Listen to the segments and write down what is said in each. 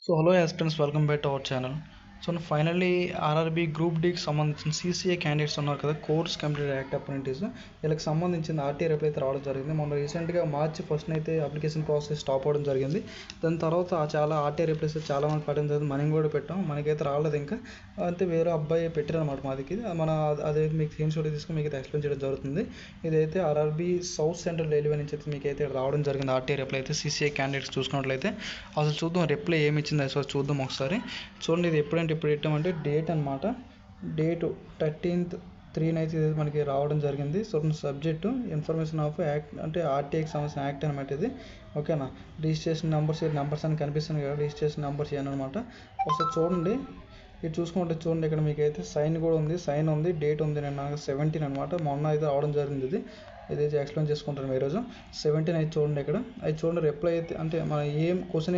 So hello aspirants, welcome back to our channel. So finally RRB group డీకి సంబంధించిన CCA candidates ఉన్నారు కదా, course complete act apprentice, వీళ్ళకి సంబంధించిన ఆర్టీఆర్ రిప్లై అయితే రావడం జరిగింది. మొన్న రీసెంట్గా మార్చి 1 అయితే అప్లికేషన్ ప్రాసెస్ స్టాప్ అవ్వడం జరిగింది. దాని తర్వాత చాలా ఆర్టీఆర్ రిప్లైస్ చాలా మంది పెట్టడం జరిగింది. మనం కూడా పెట్టాం, మనకైతే రాలేదు ఇంకా. అంటే వేరే అబ్బాయి పెట్టారనమాట మాదికి. మన అదే మీకు స్క్రీన్ షాట్ తీసుకుని మీకు అయితే ఎక్స్ప్లెయిన్ చేయడం జరుగుతుంది. ఇదైతే ఆర్ఆర్బీ సౌత్ సెంట్రల్ రైల్వే నుంచి అయితే మీకు అయితే రావడం జరిగింది ఆర్టీఆర్ రిప్లై అయితే. సీసీఏ క్యాండిడేట్స్ చూసుకున్నట్లయితే అసలు చూద్దాం రిప్లై ఏమి ఇచ్చింది అసలు చూద్దాం ఒకసారి. చూడండి, ఇది ఎప్పుడంటే ఇప్పుడు పెట్టామంటే డేట్ అనమాట. డేట్ 13/3 అయితే ఇది మనకి రావడం జరిగింది. So subject information of act అంటే ఆర్టీఐకి సంబంధించిన యాక్ట్ అనమాట ఇది. ఓకేనా, రిజిస్ట్రేషన్ నెంబర్స్ అని కనిపిస్తుంది కదా, రిజిస్ట్రేషన్ నెంబర్స్ అనమాట. ఒకసారి చూడండి, ఇది చూసుకుంటే చూడండి, ఇక్కడ మీకు అయితే సైన్ కూడా ఉంది, సైన్ ఉంది, డేట్ ఉంది. నేను 17 అనమాట, మొన్న అయితే రావడం జరిగింది. ఇదైతే ఎక్స్ప్లెయిన్ చేసుకుంటాను ఈరోజు. 17 అయితే చూడండి, ఇక్కడ అయితే చూడండి రిప్లై అయితే. అంటే మన క్వశ్చన్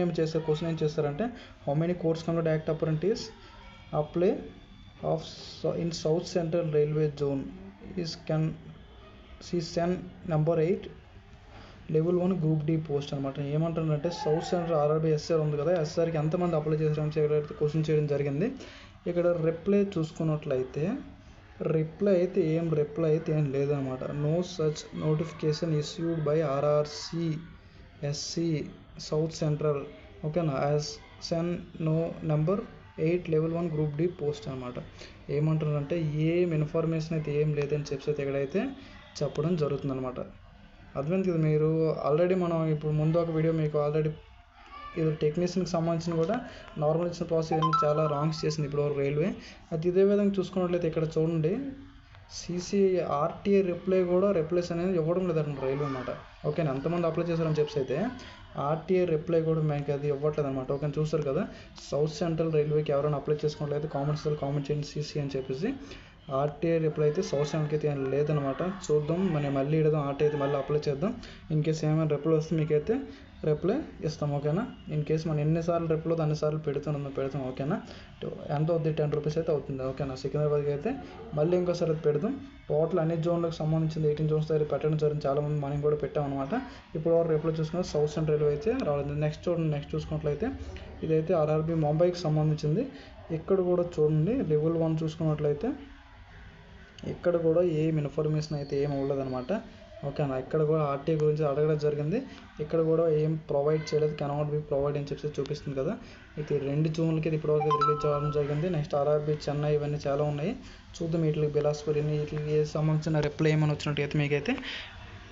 ఏం చేస్తారంటే, how many course complete act apprentice apply of in south central railway zone CEN number 8 level 1 group D post అనమాట. ఏమంటారంటే సౌత్ సెంట్రల్ ఆర్ఆర్బీ ఎస్ఆర్ ఉంది కదా, ఎస్ఆర్కి ఎంతమంది అప్లై చేశారని ఇక్కడ క్వశ్చన్ చేయడం జరిగింది. ఇక్కడ రిప్లై చూసుకున్నట్లయితే రిప్లై అయితే ఏం లేదనమాట. No such notification issued by RRC SC south central. ఓకేనా, as CEN no number 8 level 1 group D post అనమాట. ఏమంటారంటే ఏం ఇన్ఫర్మేషన్ అయితే ఏం లేదని చెప్పి ఇక్కడైతే చెప్పడం జరుగుతుంది అనమాట. అర్థమైంది కదా. మీరు ఆల్రెడీ మనం ఇప్పుడు ముందు ఒక వీడియో మీకు ఆల్రెడీ ఇది టెక్నీషియన్కి సంబంధించిన కూడా నార్మల్ ఇచ్చిన ప్రాసెస్ ఇవన్నీ చాలా రాంగ్స్ చేసింది ఇప్పుడు రైల్వే. అది ఇదే విధంగా చూసుకున్నట్లయితే ఇక్కడ చూడండి, ఆర్టీఏ రిప్లైస్ అనేది ఇవ్వడం లేదంట రైల్వే అనమాట. ఓకేనా, ఎంతమంది అప్లై చేశారని చెప్పి అయితే ఆర్టీఏ రిప్లై కూడా మీకు అది ఇవ్వట్లేదు అనమాట. ఓకే, చూస్తారు కదా, సౌత్ సెంట్రల్ రైల్వేకి ఎవరైనా అప్లై చేసుకున్నట్లయితే కామెంట్ చేయండి సీసీ అని చెప్పేసి. ఆర్టీఐ రిప్లై అయితే సౌత్ సెంట్రల్కి అయితే ఏం లేదనమాట. చూద్దాం, మనం మళ్ళీ ఇద్దాం, ఆర్టీఐ అయితే మళ్ళీ అప్లై చేద్దాం. ఇన్ కేసు ఏమైనా రిప్లై వస్తే మీకైతే రిప్లై ఇస్తాం. ఓకేనా, ఇన్ కేసు మనం ఎన్నిసార్లు రిప్లై అన్నిసార్లు పెడతాం. ఓకేనా, ఎంత అవుతుంది, 10 రూపీస్ అయితే అవుతుంది. ఓకేనా, సికింద్రాబాద్కి అయితే మళ్ళీ ఇంకోసారి అయితే పెడదాం. టోటల్ అన్ని జోన్లకు సంబంధించింది 18 జోన్స్ దగ్గర పెట్టడం జరిగింది. చాలామంది మనం కూడా పెట్టామన్నమాట. ఇప్పుడు రిప్లై చూసుకున్న సౌత్ సెంట్రల్ రైల్వే అయితే రావడం. నెక్స్ట్ చూసుకున్నట్లయితే ఇదైతే ఆర్ఆర్బీ ముంబైకి సంబంధించింది. ఇక్కడ కూడా చూడండి, లెవెల్ 1 చూసుకున్నట్లయితే ఇక్కడ కూడా ఏం ఇన్ఫర్మేషన్ అయితే ఏం అవ్వలేదన్నమాట. ఓకేనా, ఇక్కడ కూడా ఆర్టీఐ గురించి అడగడం జరిగింది. ఇక్కడ కూడా ఏం ప్రొవైడ్ చేయలేదు, కెనాట్ బి ప్రొవైడ్ అని చెప్పి చూపిస్తుంది కదా. అయితే 2 జూన్లకి ఇది ఇప్పటివరకు రిలీజ్ అవ్వడం జరిగింది. నెక్స్ట్ ఆర్ఆర్బీ చెన్నై ఇవన్నీ చాలా ఉన్నాయి. చూద్దాం వీటికి బిలాస్పూర్ వీటికి సంబంధించిన రిప్లై ఏమైనా వచ్చినట్టయితే మీకైతే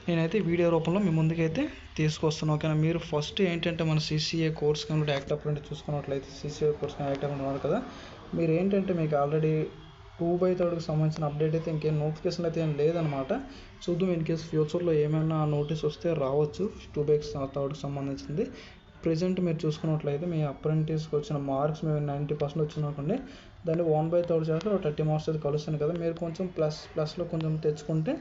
నేనైతే వీడియో రూపంలో మీ ముందుకైతే తీసుకొస్తాను. ఓకేనా, మీరు ఫస్ట్ ఏంటంటే మన CCA course complete act apprentice చూసుకున్నట్లయితే సీసీఏ కోర్స్ యాక్ట్ అప్రెంటిస్ ఉన్నారు కదా, మీరు ఏంటంటే మీకు ఆల్రెడీ 2/3కి సంబంధించిన అప్డేట్ అయితే ఇంకేం నోటిఫికేషన్ అయితే ఏం లేదనమాట. చూద్దాం, ఇన్ కేసు ఫ్యూచర్లో ఏమైనా నోటీస్ వస్తే రావచ్చు 2/3కి సంబంధించింది. ప్రెజెంట్ మీరు చూసుకున్నట్లయితే మీ అప్రెంటిస్కి వచ్చిన మార్క్స్ మేము 90% వచ్చిందనుకోండి, దాన్ని 1/3 చేస్తే 30 మార్క్స్ అయితే కలుస్తుంది కదా. మీరు కొంచెం ప్లస్లో కొంచెం తెచ్చుకుంటే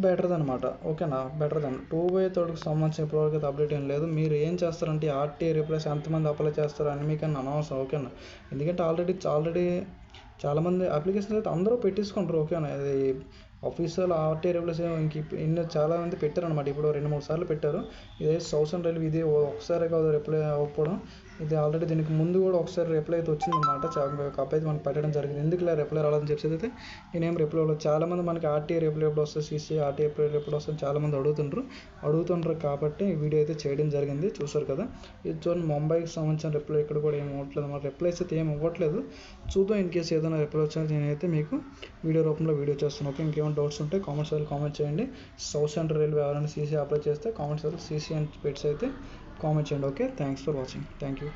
బెటర్ అనమాట. ఓకేనా, బెటర్ దెన్ 2/3కి సంబంధించిన ఇప్పటివరకు అయితే అప్డేట్ ఏం లేదు. మీరు ఏం చేస్తారంటే ఆర్టీఐ రిప్లైస్ ఎంతమంది అప్లై చేస్తారు అని మీకు అనవసరం. ఓకేనా, ఎందుకంటే ఆల్రెడీ చాలామంది అప్లికేషన్స్ అయితే అందరూ పెట్టేసుకుంటారు. ఓకేనా, అది ఆఫీషియల్ ఆర్టీఐ రిప్లైస్ చాలామంది పెట్టారనమాట. ఇప్పుడు 2-3 సార్లు పెట్టారు. ఇదే సౌత్ సెంట్రల్ రైల్వే ఇది ఒకసారి కాదు రిప్లై అవ్వకపోవడం. ఇది ఆల్రెడీ దీనికి ముందు కూడా ఒకసారి రిప్లై అయితే వచ్చిందన్నమాట. ఒక అబ్బాయి అయితే మనకి పెట్టడం జరిగింది. ఎందుకు ఇలా రిప్లై రావాలని చెప్పేసి అయితే నేనేం రిప్లై అవ్వలేదు. చాలామంది మనకి ఆర్టీఐ రిప్లై ఎప్పుడు వస్తుంది, సీసీ ఆర్టీఐ రిప్లై ఎప్పుడు వస్తుంది చాలామంది అడుగుతుంటారు కాబట్టి ఈ వీడియో అయితే చేయడం జరిగింది. చూసారు కదా, ఇది చూడండి, ముంబైకి సంబంధించిన రిప్లై ఇక్కడ కూడా ఏమి ఇవ్వట్లేదు అన్నమాట. రిప్లైస్ అయితే ఏమి ఇవ్వట్లేదు. చూద్దాం, ఇన్ కేసు ఏదైనా రిప్లై వచ్చినా నేనైతే మీకు వీడియో రూపంలో వీడియో చేస్తాను. ఓకే, ఇంకేమైనా డౌట్స్ ఉంటే కామెంట్ చేయండి. సౌత్ సెంట్రల్ రైల్వే ఎవరైనా సీసీ అప్లై చేస్తే కామెంట్స్ సీసీ అని పెట్టి అయితే కామెంట్ చేయండి. Okay, thanks for watching. Thank you.